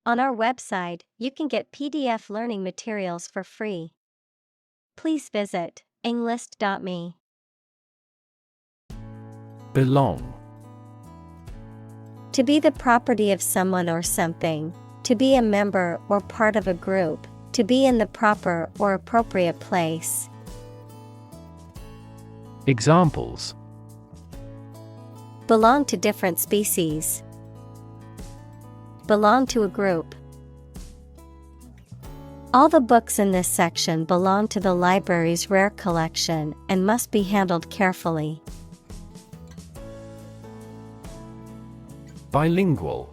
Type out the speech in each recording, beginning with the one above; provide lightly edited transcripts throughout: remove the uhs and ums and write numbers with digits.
On our website, you can get PDF learning materials for free. Please visit englist.me. Belong. To be the property of someone or something, to be a member or part of a group, to be in the proper or appropriate place. Examples: Belong to different species. Belong to a group. All the books in this section belong to the library's rare collection and must be handled carefully. Bilingual.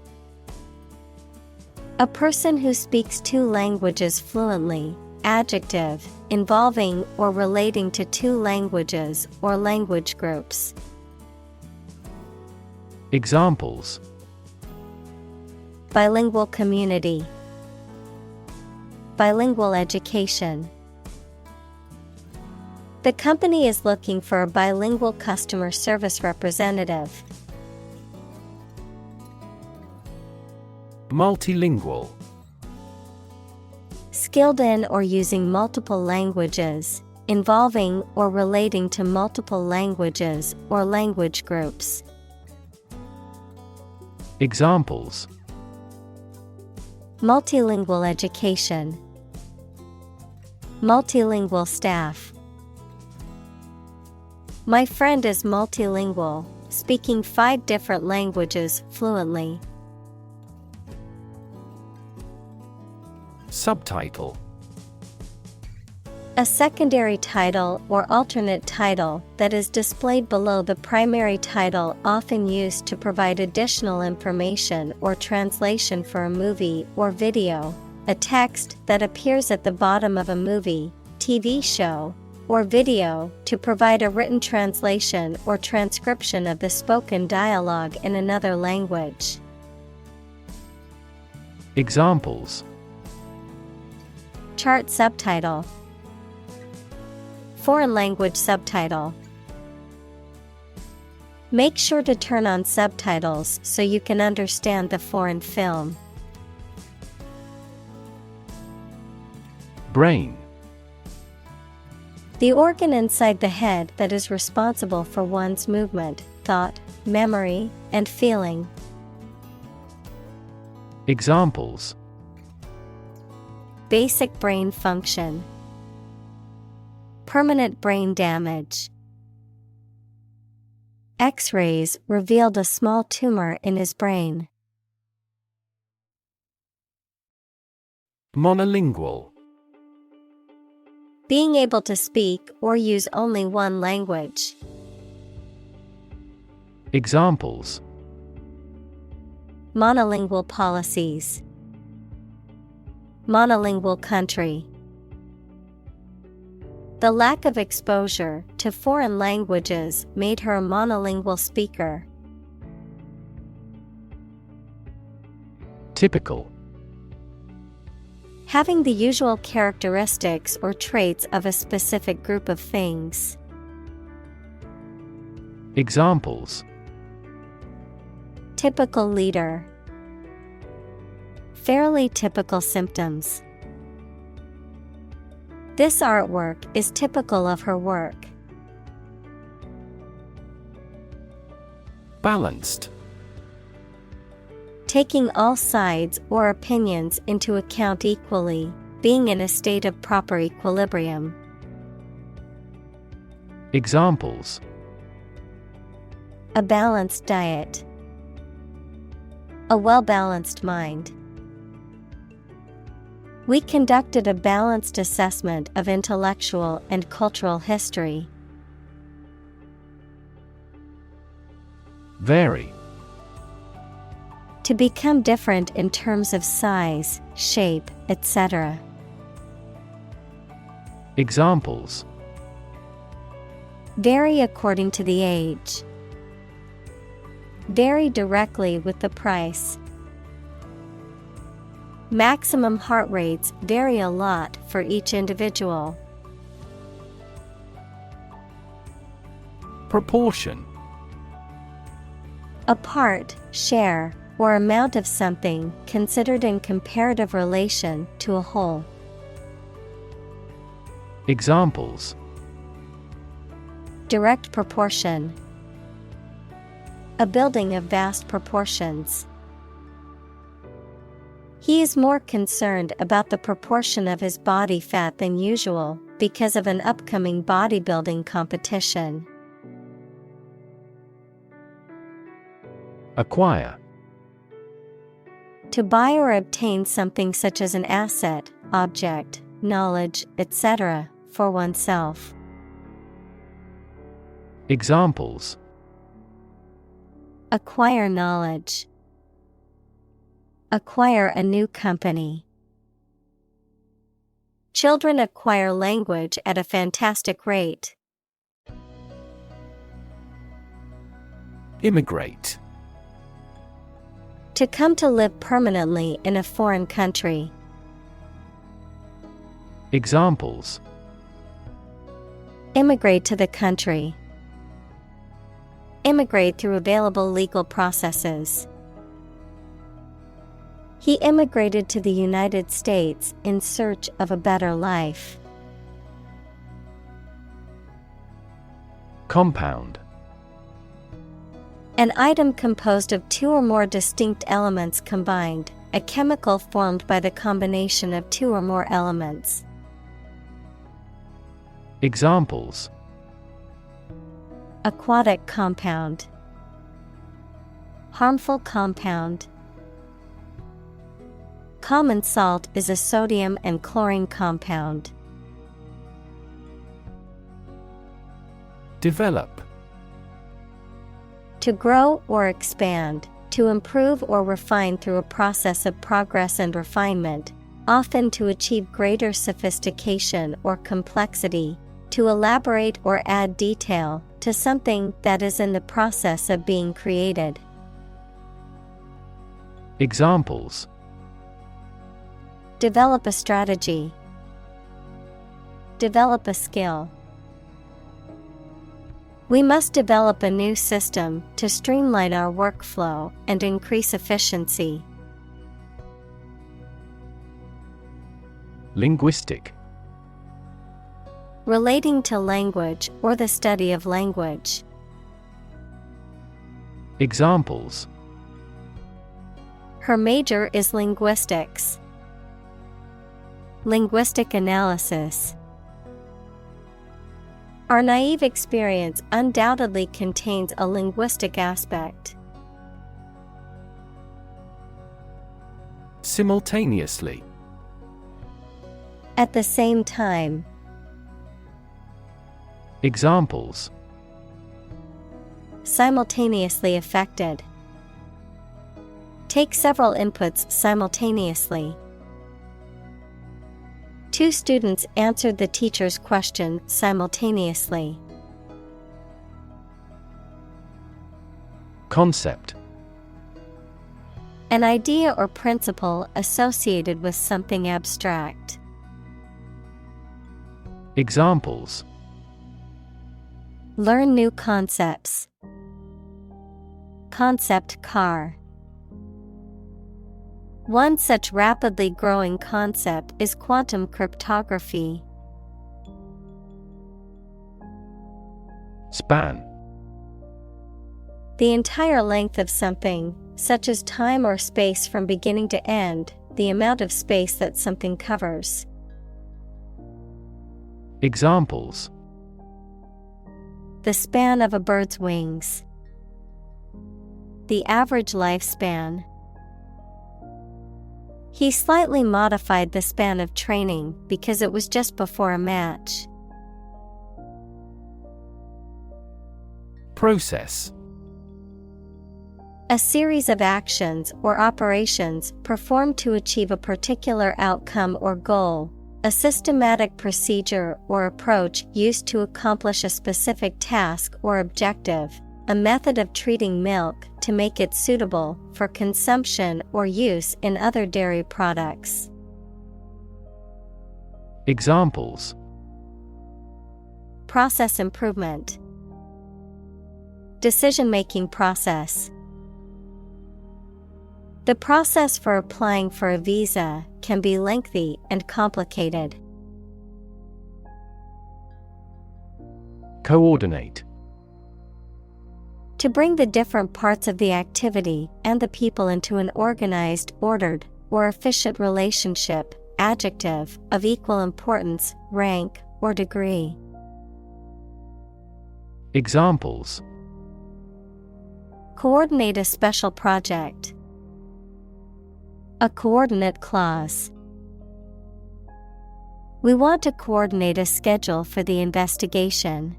A person who speaks two languages fluently. Adjective, involving or relating to two languages or language groups. Examples: Bilingual community. Bilingual education. The company is looking for a bilingual customer service representative. Multilingual. Skilled in or using multiple languages, involving or relating to multiple languages or language groups. Examples: Multilingual education. Multilingual staff. My friend is multilingual, speaking 5 different languages fluently. Subtitle. A secondary title or alternate title that is displayed below the primary title, often used to provide additional information or translation for a movie or video. A text that appears at the bottom of a movie, TV show, or video to provide a written translation or transcription of the spoken dialogue in another language. Examples: Chart subtitle. Foreign language subtitle. Make sure to turn on subtitles so you can understand the foreign film. Brain. The organ inside the head that is responsible for one's movement, thought, memory, and feeling. Examples: Basic brain function. Permanent brain damage. X-rays revealed a small tumor in his brain. Monolingual. Being able to speak or use only one language. Examples: Monolingual policies. Monolingual country. The lack of exposure to foreign languages made her a monolingual speaker. Typical. Having the usual characteristics or traits of a specific group of things. Examples: Typical leader. Fairly typical symptoms. This artwork is typical of her work. Balanced. Taking all sides or opinions into account equally, being in a state of proper equilibrium. Examples: A balanced diet. A well-balanced mind. We conducted a balanced assessment of intellectual and cultural history. Vary. To become different in terms of size, shape, etc. Examples: Vary according to the age. Vary directly with the price. Maximum heart rates vary a lot for each individual. Proportion. A part, share, or amount of something considered in comparative relation to a whole. Examples: direct proportion, a building of vast proportions. He is more concerned about the proportion of his body fat than usual because of an upcoming bodybuilding competition. Acquire. To buy or obtain something such as an asset, object, knowledge, etc., for oneself. Examples: acquire knowledge, acquire a new company. Children acquire language at a fantastic rate. Immigrate. To come to live permanently in a foreign country. Examples: immigrate to the country, immigrate through available legal processes. He immigrated to the United States in search of a better life. Compound. An item composed of two or more distinct elements combined, a chemical formed by the combination of two or more elements. Examples: aquatic compound, harmful compound. Common salt is a sodium and chlorine compound. Develop. To grow or expand, to improve or refine through a process of progress and refinement, often to achieve greater sophistication or complexity, to elaborate or add detail to something that is in the process of being created. Examples: develop a strategy, develop a skill. We must develop a new system to streamline our workflow and increase efficiency. Linguistic. Relating to language or the study of language. Examples: her major is linguistics. Linguistic analysis. Our naive experience undoubtedly contains a linguistic aspect. Simultaneously. At the same time. Examples: simultaneously affected. Take several inputs simultaneously. Two students answered the teacher's question simultaneously. Concept. An idea or principle associated with something abstract. Examples: learn new concepts. Concept car. One such rapidly growing concept is quantum cryptography. Span. The entire length of something, such as time or space from beginning to end, the amount of space that something covers. Examples: the span of a bird's wings. The average lifespan. He slightly modified the span of training because it was just before a match. Process. A series of actions or operations performed to achieve a particular outcome or goal, a systematic procedure or approach used to accomplish a specific task or objective, a method of treating milk to make it suitable for consumption or use in other dairy products. Examples: process improvement. Decision-making process. The process for applying for a visa can be lengthy and complicated. Coordinate. To bring the different parts of the activity and the people into an organized, ordered, or efficient relationship. Adjective, of equal importance, rank, or degree. Examples: coordinate a special project. A coordinate clause. We want to coordinate a schedule for the investigation.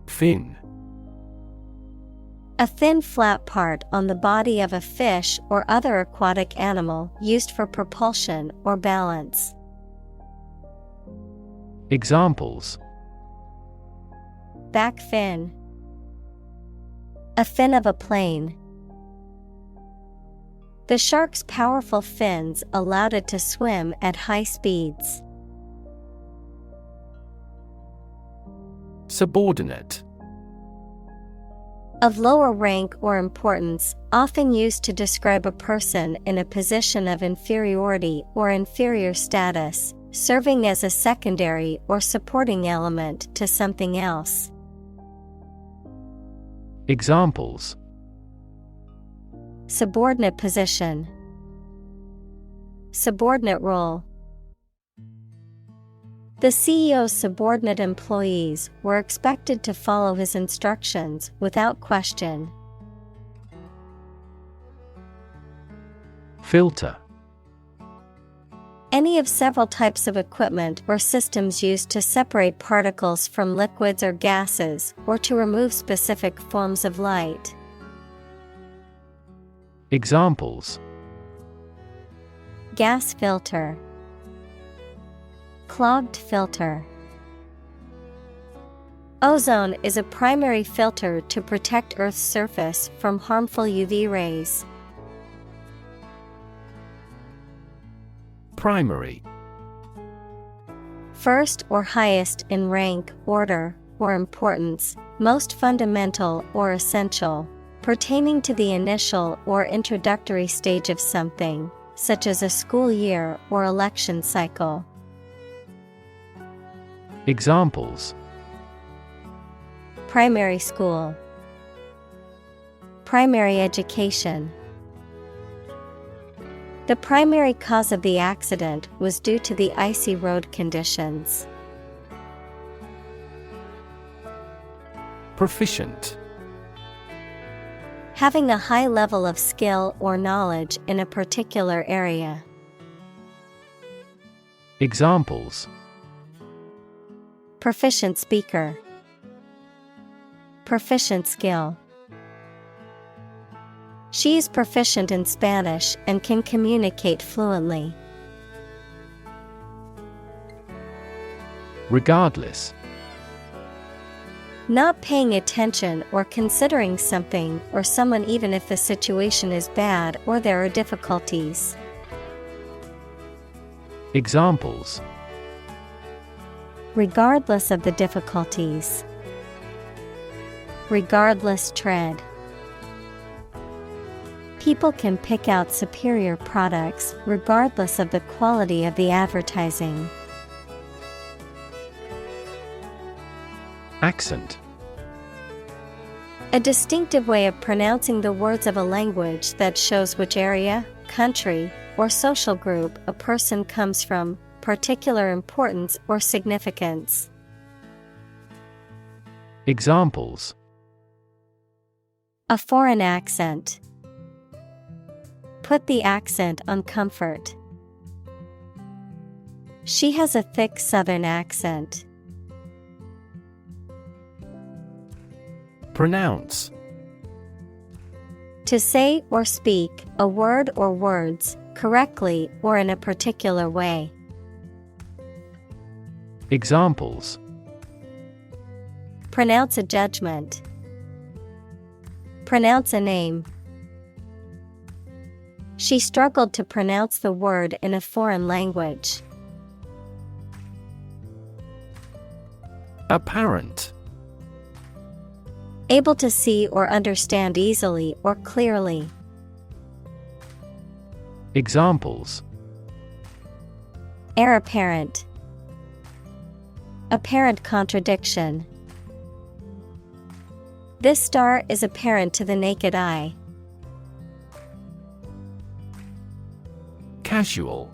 Fin. A thin flat part on the body of a fish or other aquatic animal used for propulsion or balance. Examples: back fin. A fin of a plane. The shark's powerful fins allowed it to swim at high speeds. Subordinate. Of lower rank or importance, often used to describe a person in a position of inferiority or inferior status, serving as a secondary or supporting element to something else. Examples: subordinate position. Subordinate role. The CEO's subordinate employees were expected to follow his instructions without question. Filter. Any of several types of equipment or systems used to separate particles from liquids or gases, or to remove specific forms of light. Examples: gas filter. Clogged filter. Ozone is a primary filter to protect Earth's surface from harmful UV rays. Primary. First or highest in rank, order, or importance, most fundamental or essential, pertaining to the initial or introductory stage of something, such as a school year or election cycle. Examples: primary school. Primary education. The primary cause of the accident was due to the icy road conditions. Proficient. Having a high level of skill or knowledge in a particular area. Examples: proficient speaker. Proficient skill. She is proficient in Spanish and can communicate fluently. Regardless. Not paying attention or considering something or someone even if the situation is bad or there are difficulties. Examples: regardless of the difficulties. Regardless tread. People can pick out superior products regardless of the quality of the advertising. Accent. A distinctive way of pronouncing the words of a language that shows which area, country, or social group a person comes from, particular importance or significance. Examples: a foreign accent. Put the accent on comfort. She has a thick Southern accent. Pronounce. To say or speak a word or words correctly or in a particular way. Examples: pronounce a judgment. Pronounce a name. She struggled to pronounce the word in a foreign language. Apparent. Able to see or understand easily or clearly. Examples: Heir apparent. Apparent contradiction. This star is apparent to the naked eye. Casual.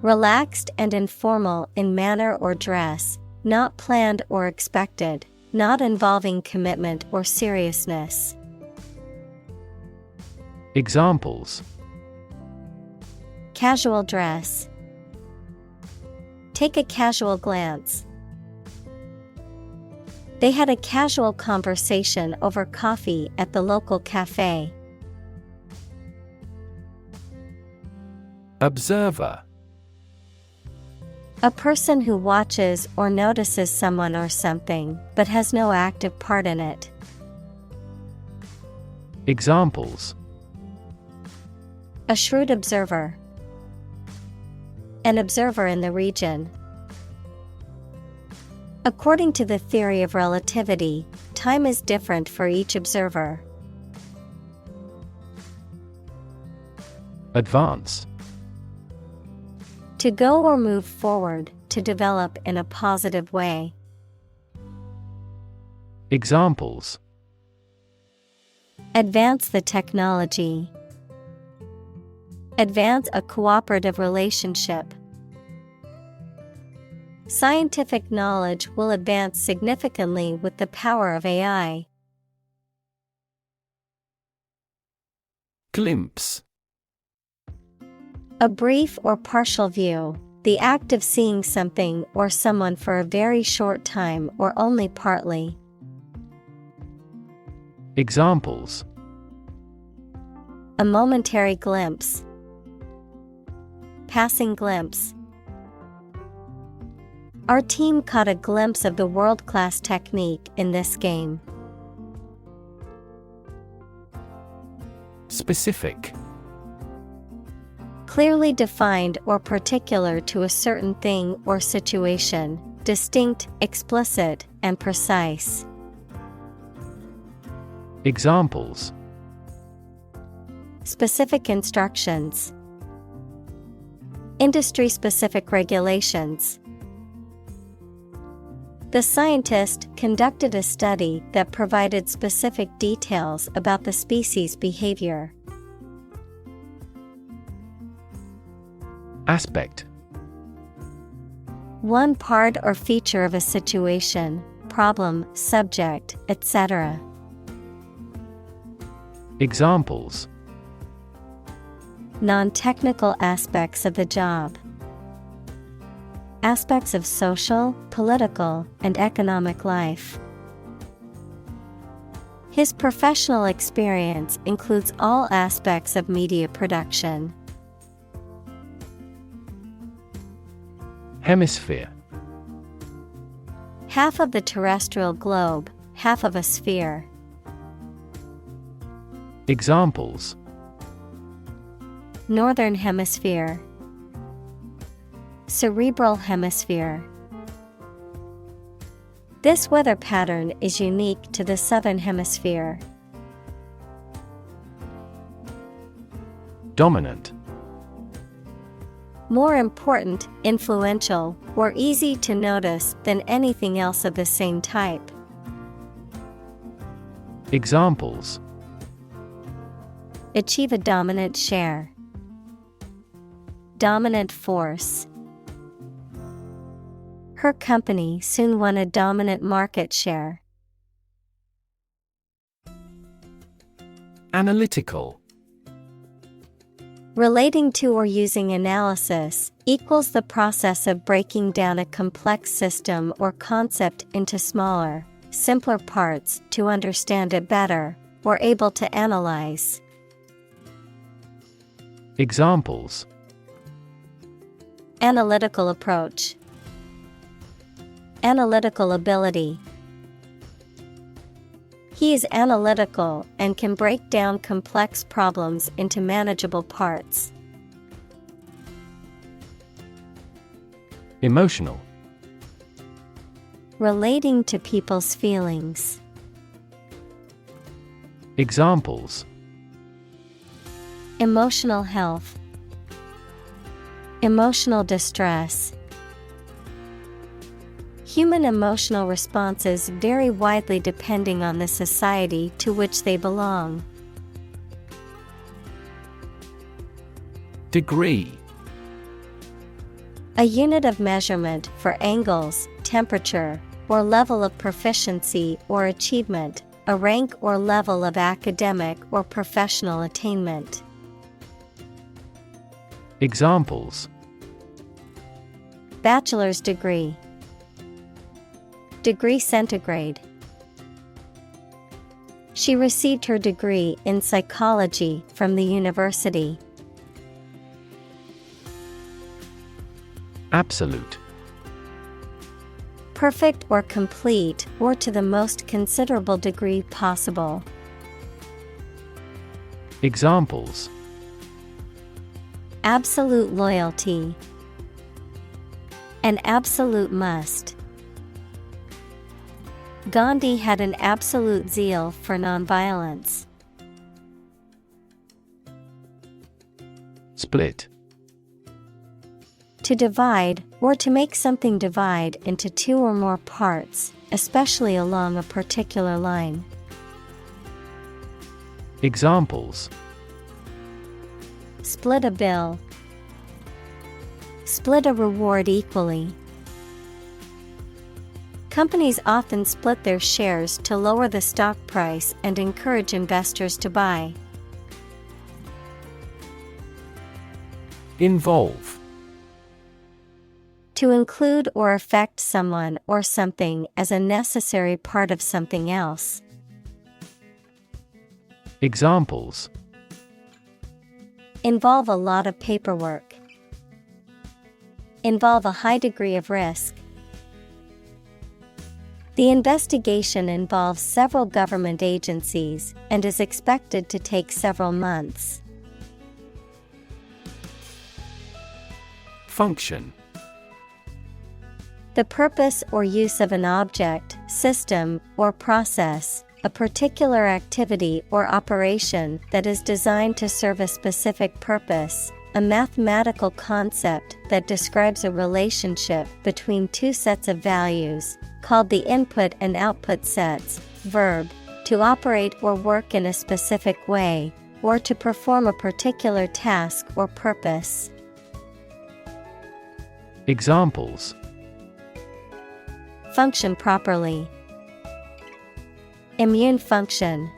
Relaxed and informal in manner or dress, not planned or expected, not involving commitment or seriousness. Examples: Casual dress. Take a casual glance. They had a casual conversation over coffee at the local cafe. Observer. A person who watches or notices someone or something, but has no active part in it. Examples: A shrewd observer. An observer in the region. According to the theory of relativity, time is different for each observer. Advance. To go or move forward, to develop in a positive way. Examples: Advance the technology. Advance a cooperative relationship. Scientific knowledge will advance significantly with the power of AI. Glimpse. A brief or partial view, the act of seeing something or someone for a very short time or only partly. Examples: A momentary glimpse. Passing glimpse. Our team caught a glimpse of the world-class technique in this game. Specific. Clearly defined or particular to a certain thing or situation, distinct, explicit, and precise. Examples: Specific instructions. Industry-specific regulations. The scientist conducted a study that provided specific details about the species' behavior. Aspect. One part or feature of a situation, problem, subject, etc. Examples: Non-technical aspects of the job. Aspects of social, political, and economic life. His professional experience includes all aspects of media production. Hemisphere. Half of the terrestrial globe, half of a sphere. Examples: Northern hemisphere. Cerebral hemisphere. This weather pattern is unique to the southern hemisphere. Dominant. More important, influential, or easy to notice than anything else of the same type. Examples: Achieve a dominant share. Dominant force. Her company soon won a dominant market share. Analytical. Relating to or using analysis equals the process of breaking down a complex system or concept into smaller, simpler parts to understand it better, or able to analyze. Examples: Analytical approach. Analytical ability. He is analytical and can break down complex problems into manageable parts. Emotional. Relating to people's feelings. Examples: emotional health, emotional distress. Human emotional responses vary widely depending on the society to which they belong. Degree. A unit of measurement for angles, temperature, or level of proficiency or achievement, a rank or level of academic or professional attainment. Examples: bachelor's degree, degree centigrade. She received her degree in psychology from the university. Absolute. Perfect or complete, or to the most considerable degree possible. Examples: absolute loyalty, an absolute must. Gandhi had an absolute zeal for nonviolence. Split. To divide, or to make something divide into two or more parts, especially along a particular line. Examples: split a bill, split a reward equally. Companies often split their shares to lower the stock price and encourage investors to buy. Involve. To include or affect someone or something as a necessary part of something else. Examples: involve a lot of paperwork, involve a high degree of risk. The investigation involves several government agencies and is expected to take several months. Function. The purpose or use of an object, system, or process, a particular activity or operation that is designed to serve a specific purpose, a mathematical concept that describes a relationship between two sets of values, called the input and output sets. Verb, to operate or work in a specific way, or to perform a particular task or purpose. Examples: function properly, immune function.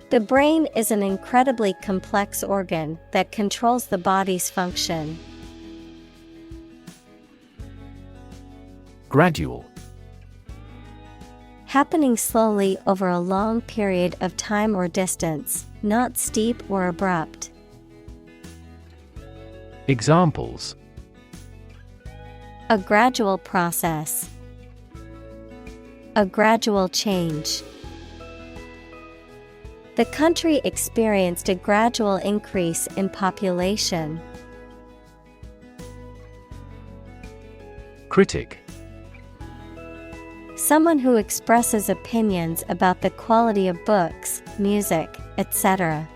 The brain is an incredibly complex organ that controls the body's function. Gradual. Happening slowly over a long period of time or distance, not steep or abrupt. Examples: a gradual process, a gradual change. The country experienced a gradual increase in population. Critic. Someone who expresses opinions about the quality of books, music, etc.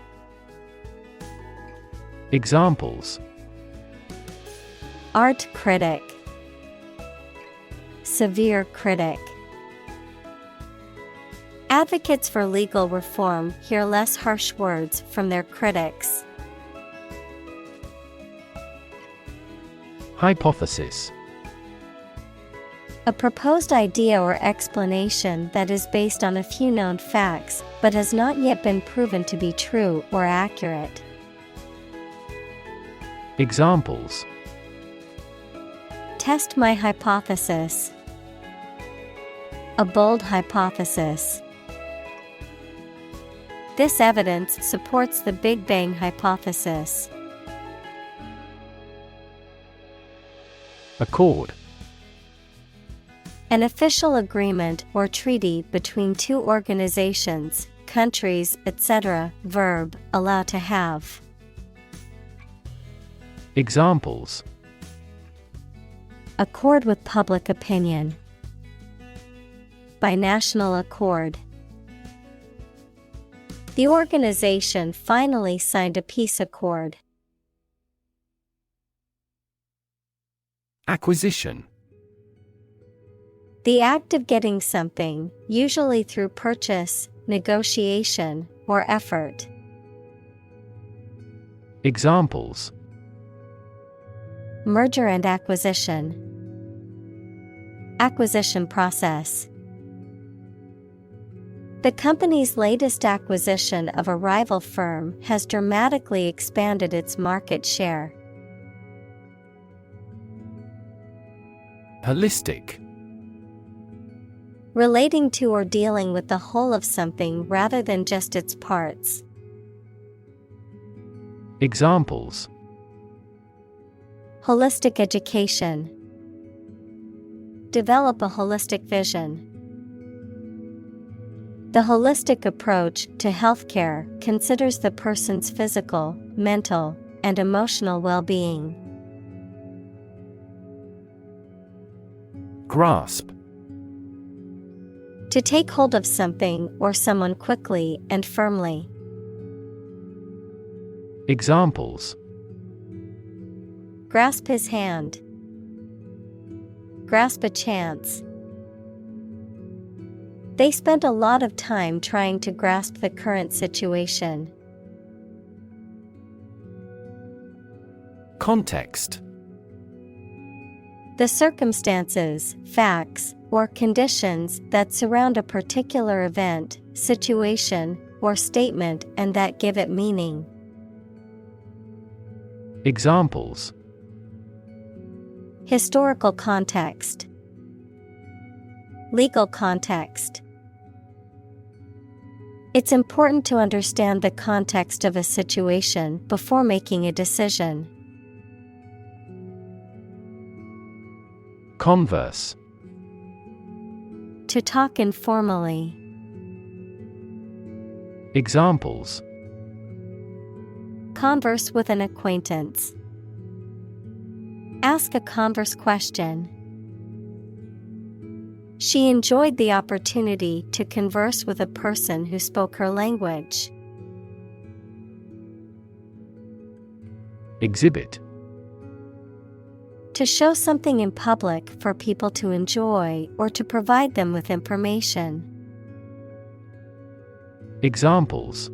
Examples: art critic, severe critic. Advocates for legal reform hear less harsh words from their critics. Hypothesis. A proposed idea or explanation that is based on a few known facts, but has not yet been proven to be true or accurate. Examples: test my hypothesis, a bold hypothesis. This evidence supports the Big Bang hypothesis. Accord. An official agreement or treaty between two organizations, countries, etc. Verb, allow to have. Examples: accord with public opinion, by national accord. The organization finally signed a peace accord. Acquisition. The act of getting something, usually through purchase, negotiation, or effort. Examples: Merger and acquisition. Acquisition process. The company's latest acquisition of a rival firm has dramatically expanded its market share. Holistic. Relating to or dealing with the whole of something rather than just its parts. Examples: Holistic education. Develop a holistic vision. The holistic approach to healthcare considers the person's physical, mental, and emotional well-being. Grasp. To take hold of something or someone quickly and firmly. Examples: Grasp his hand. Grasp a chance. They spent a lot of time trying to grasp the current situation. Context. The circumstances, facts, or conditions that surround a particular event, situation, or statement and that give it meaning. Examples: Historical context. Legal context. It's important to understand the context of a situation before making a decision. Converse. To talk informally. Examples: Converse with an acquaintance. Ask a converse question. She enjoyed the opportunity to converse with a person who spoke her language. Exhibit. To show something in public for people to enjoy or to provide them with information. Examples: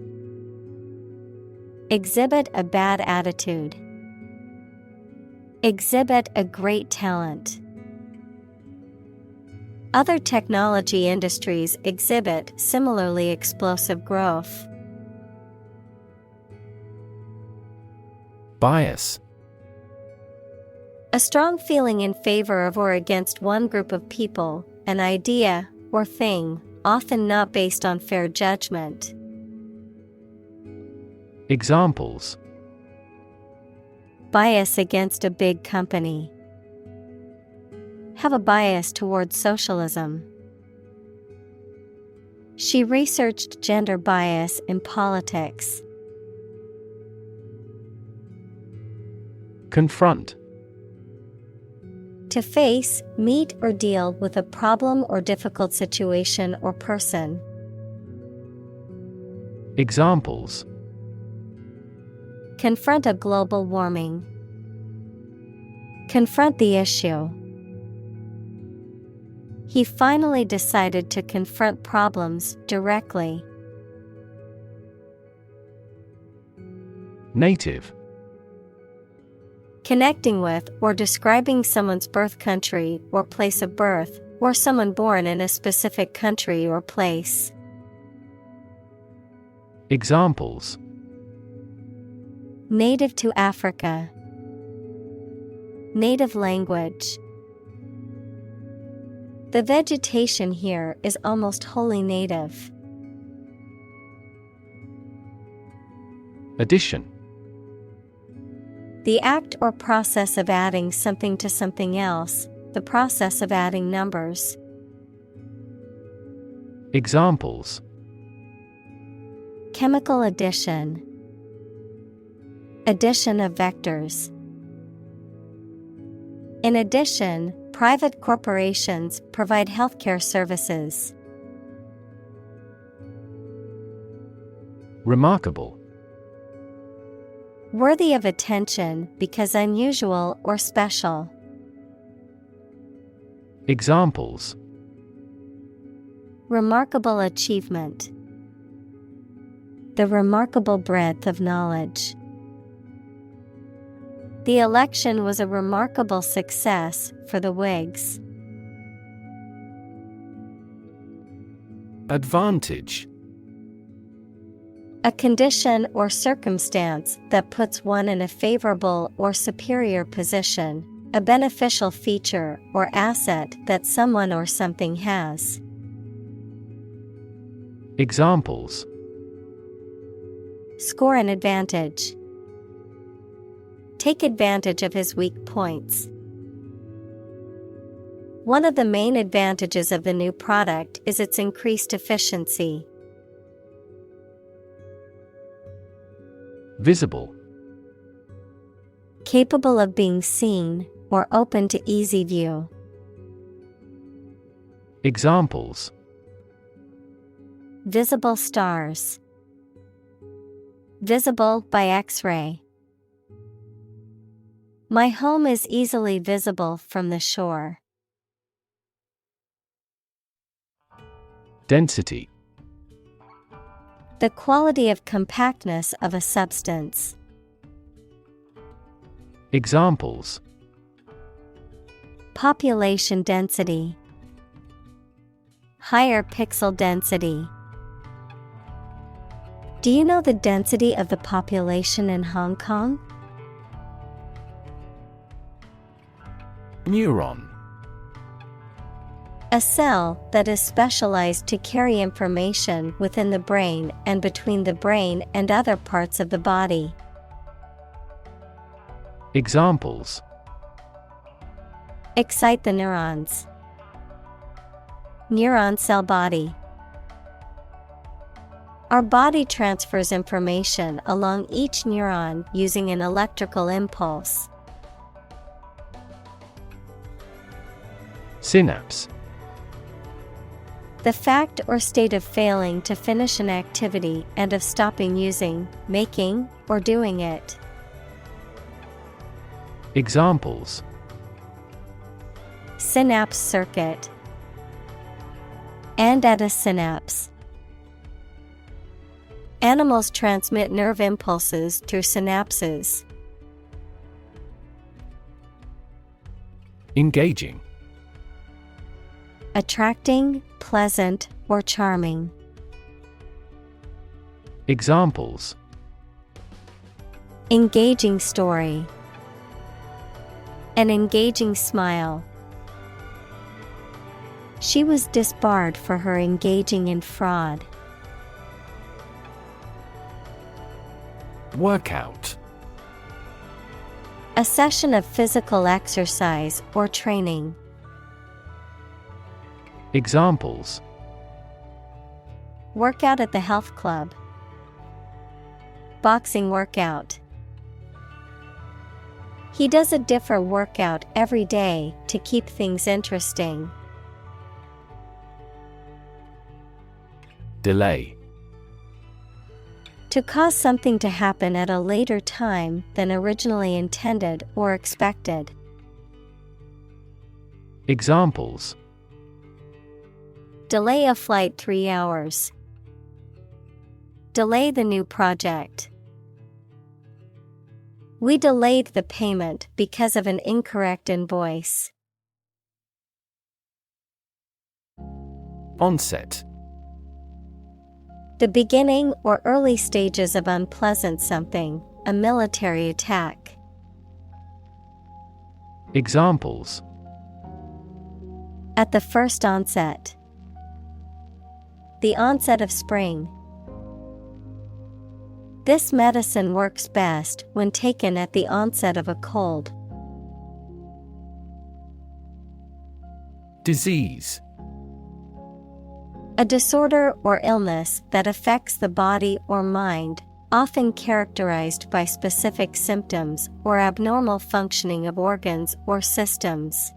Exhibit a bad attitude. Exhibit a great talent. Other technology industries exhibit similarly explosive growth. Bias. A strong feeling in favor of or against one group of people, an idea, or thing, often not based on fair judgment. Examples: Bias against a big company. Have a bias towards socialism. She researched gender bias in politics. Confront. To face, meet, or deal with a problem or difficult situation or person. Examples: Confront a global warming. Confront the issue. He finally decided to confront problems directly. Native. Connecting with or describing someone's birth country or place of birth, or someone born in a specific country or place. Examples: Native to Africa. Native language. The vegetation here is almost wholly native. Addition. The act or process of adding something to something else, the process of adding numbers. Examples: Chemical addition. Addition of vectors. In addition, private corporations provide healthcare services. Remarkable. Worthy of attention because unusual or special. Examples: Remarkable achievement. The remarkable breadth of knowledge. The election was a remarkable success for the Whigs. Advantage. A condition or circumstance that puts one in a favorable or superior position, a beneficial feature or asset that someone or something has. Examples: Score an advantage. Take advantage of his weak points. One of the main advantages of the new product is its increased efficiency. Visible. Capable of being seen or open to easy view. Examples: Visible stars. Visible by X-ray. My home is easily visible from the shore. Density. The quality of compactness of a substance. Examples: Population density. Higher pixel density. Do you know the density of the population in Hong Kong? Neuron. A cell that is specialized to carry information within the brain and between the brain and other parts of the body. Examples: Excite the neurons. Neuron cell body. Our body transfers information along each neuron using an electrical impulse. Synapse. The fact or state of failing to finish an activity and of stopping using, making, or doing it. Examples: Synapse circuit. And at a synapse. Animals transmit nerve impulses through synapses. Engaging. Attracting, pleasant, or charming. Examples: Engaging story. An engaging smile. She was disbarred for her engaging in fraud. Workout. A session of physical exercise or training. Examples: Workout at the health club. Boxing workout. He does a different workout every day to keep things interesting. Delay. To cause something to happen at a later time than originally intended or expected. Examples: Delay a flight 3 hours. Delay the new project. We delayed the payment because of an incorrect invoice. Onset. The beginning or early stages of unpleasant something, a military attack. Examples: At the first onset. The onset of spring. This medicine works best when taken at the onset of a cold. Disease. A disorder or illness that affects the body or mind, often characterized by specific symptoms or abnormal functioning of organs or systems.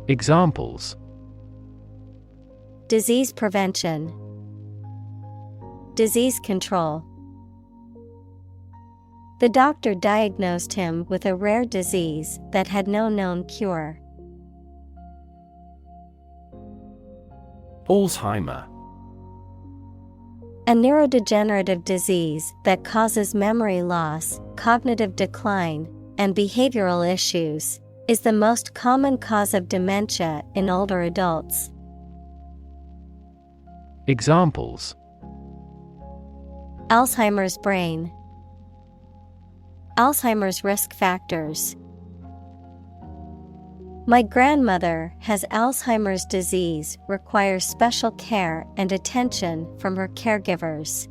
Examples: Disease prevention. Disease control. The doctor diagnosed him with a rare disease that had no known cure. Alzheimer. A neurodegenerative disease that causes memory loss, cognitive decline, and behavioral issues, is the most common cause of dementia in older adults. Examples: Alzheimer's brain. Alzheimer's risk factors. My grandmother has Alzheimer's disease, requires special care and attention from her caregivers.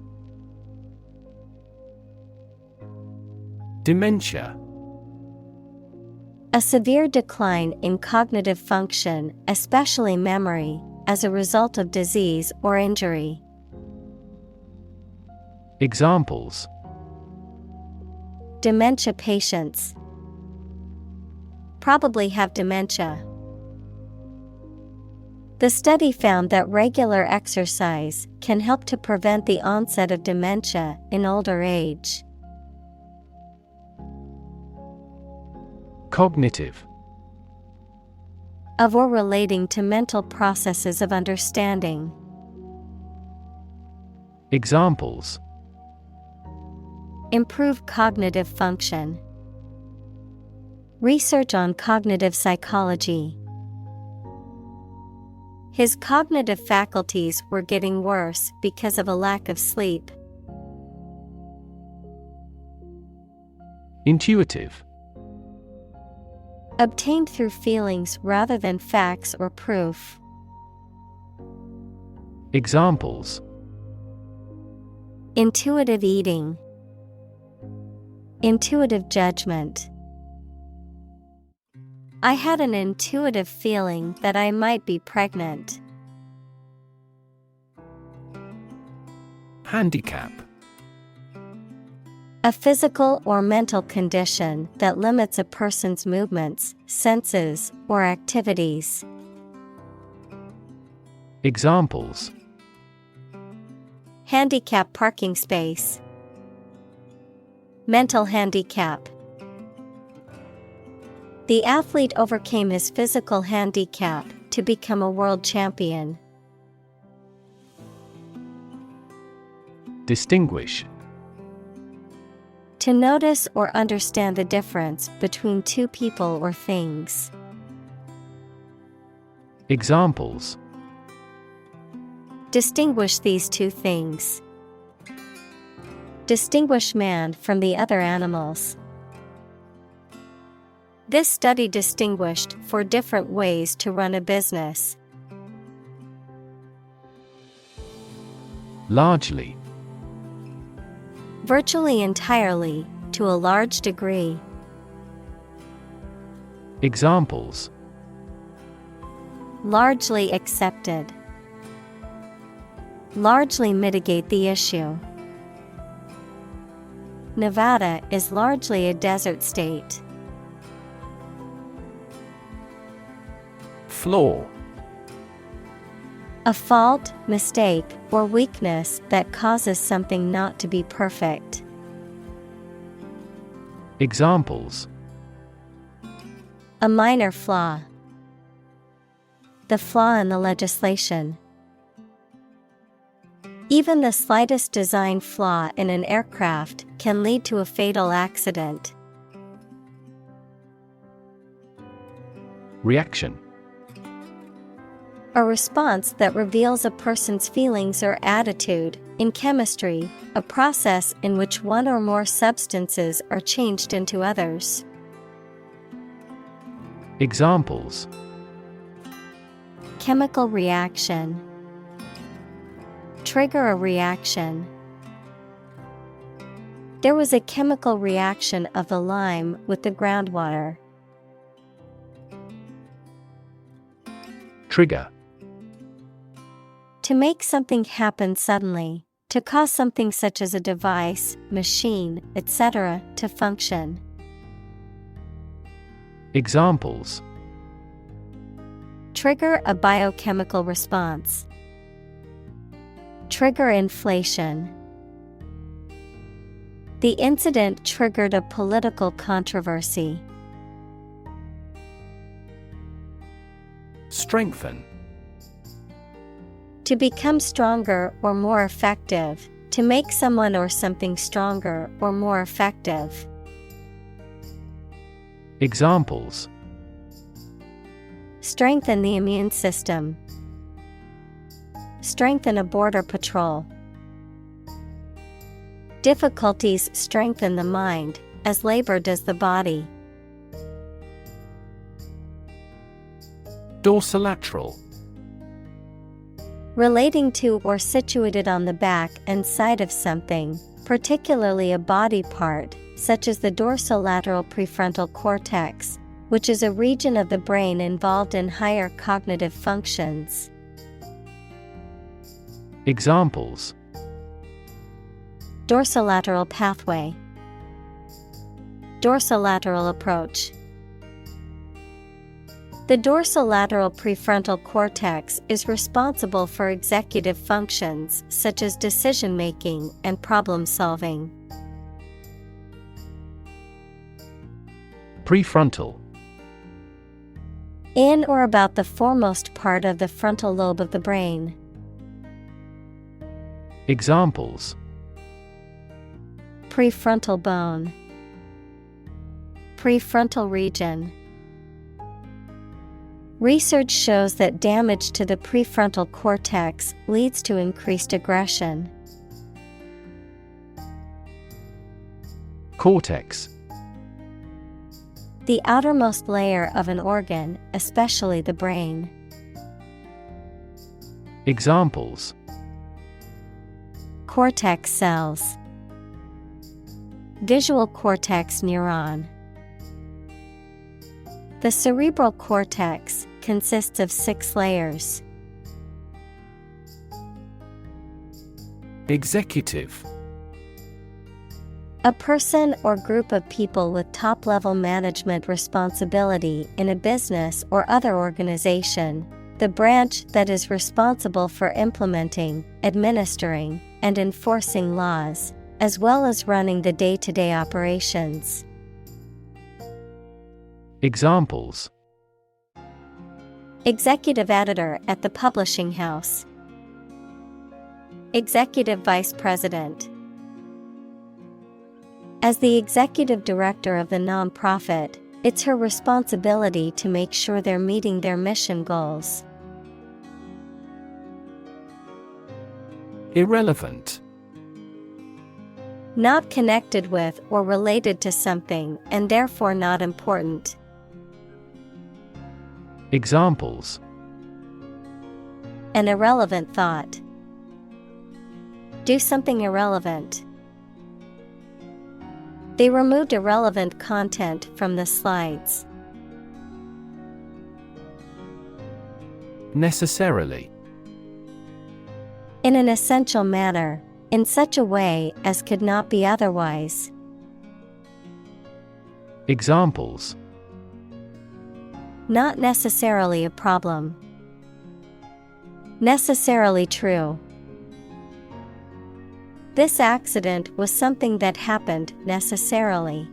Dementia. A severe decline in cognitive function, especially memory, as a result of disease or injury. Examples: Dementia patients probably have dementia. The study found that regular exercise can help to prevent the onset of dementia in older age. Cognitive. Of or relating to mental processes of understanding. Examples: Improve cognitive function. Research on cognitive psychology. His cognitive faculties were getting worse because of a lack of sleep. Intuitive. Obtained through feelings rather than facts or proof. Examples: Intuitive eating. Intuitive judgment. I had an intuitive feeling that I might be pregnant. Handicap. A physical or mental condition that limits a person's movements, senses, or activities. Examples: Handicap parking space. Mental handicap. The athlete overcame his physical handicap to become a world champion. Distinguish. To notice or understand the difference between two people or things. Examples: Distinguish these two things. Distinguish man from the other animals. This study distinguished 4 different ways to run a business. Largely. Virtually entirely, to a large degree. Examples: Largely accepted. Largely mitigate the issue. Nevada is largely a desert state. Flaw. A fault, mistake, or weakness that causes something not to be perfect. Examples: A minor flaw. The flaw in the legislation. Even the slightest design flaw in an aircraft can lead to a fatal accident. Reaction. A response that reveals a person's feelings or attitude. In chemistry, a process in which one or more substances are changed into others. Examples: Chemical reaction. Trigger a reaction. There was a chemical reaction of the lime with the groundwater. Trigger. To make something happen suddenly, to cause something such as a device, machine, etc., to function. Examples: Trigger a biochemical response. Trigger inflation. The incident triggered a political controversy. Strengthen. To become stronger or more effective, to make someone or something stronger or more effective. Examples: Strengthen the immune system. Strengthen a border patrol. Difficulties strengthen the mind, as labor does the body. Dorsolateral. Relating to or situated on the back and side of something, particularly a body part, such as the dorsolateral prefrontal cortex, which is a region of the brain involved in higher cognitive functions. Examples: Dorsolateral pathway. Dorsolateral approach. The dorsolateral prefrontal cortex is responsible for executive functions such as decision-making and problem-solving. Prefrontal. In or about the foremost part of the frontal lobe of the brain. Examples: Prefrontal bone. Prefrontal region. Research shows that damage to the prefrontal cortex leads to increased aggression. Cortex. The outermost layer of an organ, especially the brain. Examples: Cortex cells. Visual cortex neuron. The cerebral cortex consists of 6 layers. Executive. A person or group of people with top-level management responsibility in a business or other organization, the branch that is responsible for implementing, administering, and enforcing laws, as well as running the day-to-day operations. Examples: Executive editor at the publishing house. Executive vice president. As the executive director of the nonprofit, it's her responsibility to make sure they're meeting their mission goals. Irrelevant. Not connected with or related to something and therefore not important. Examples: An irrelevant thought. Do something irrelevant. They removed irrelevant content from the slides. Necessarily. In an essential manner, in such a way as could not be otherwise. Examples: Not necessarily a problem. Necessarily true. This accident was something that happened necessarily.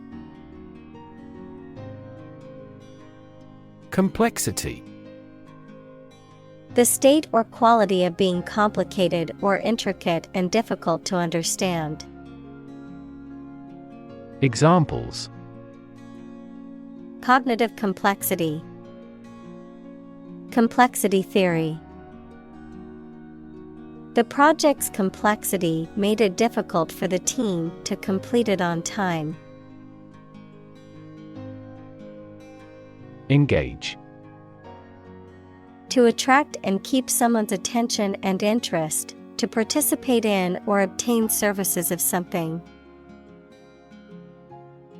Complexity. The state or quality of being complicated or intricate and difficult to understand. Examples: Cognitive complexity. Complexity theory. The project's complexity made it difficult for the team to complete it on time. Engage. To attract and keep someone's attention and interest, to participate in or obtain services of something.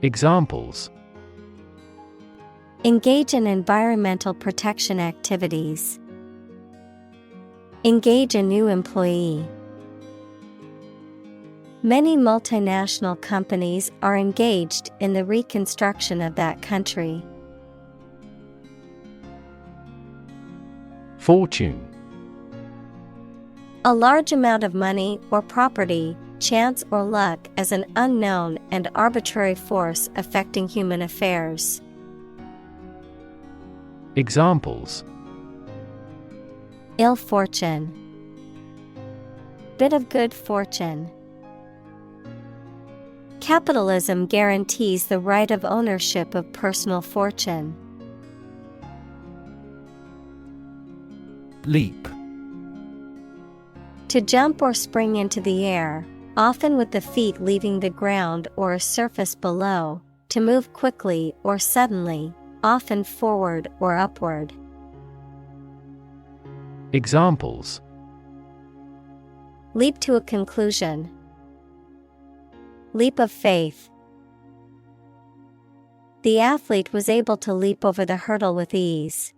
Examples: Engage in environmental protection activities. Engage a new employee. Many multinational companies are engaged in the reconstruction of that country. Fortune. A large amount of money or property, chance or luck as an unknown and arbitrary force affecting human affairs. Examples: Ill fortune, bit of good fortune. Capitalism guarantees the right of ownership of personal fortune. Leap. To jump or spring into the air, often with the feet leaving the ground or a surface below, to move quickly or suddenly, often forward or upward. Examples: Leap to a conclusion. Leap of faith. The athlete was able to leap over the hurdle with ease.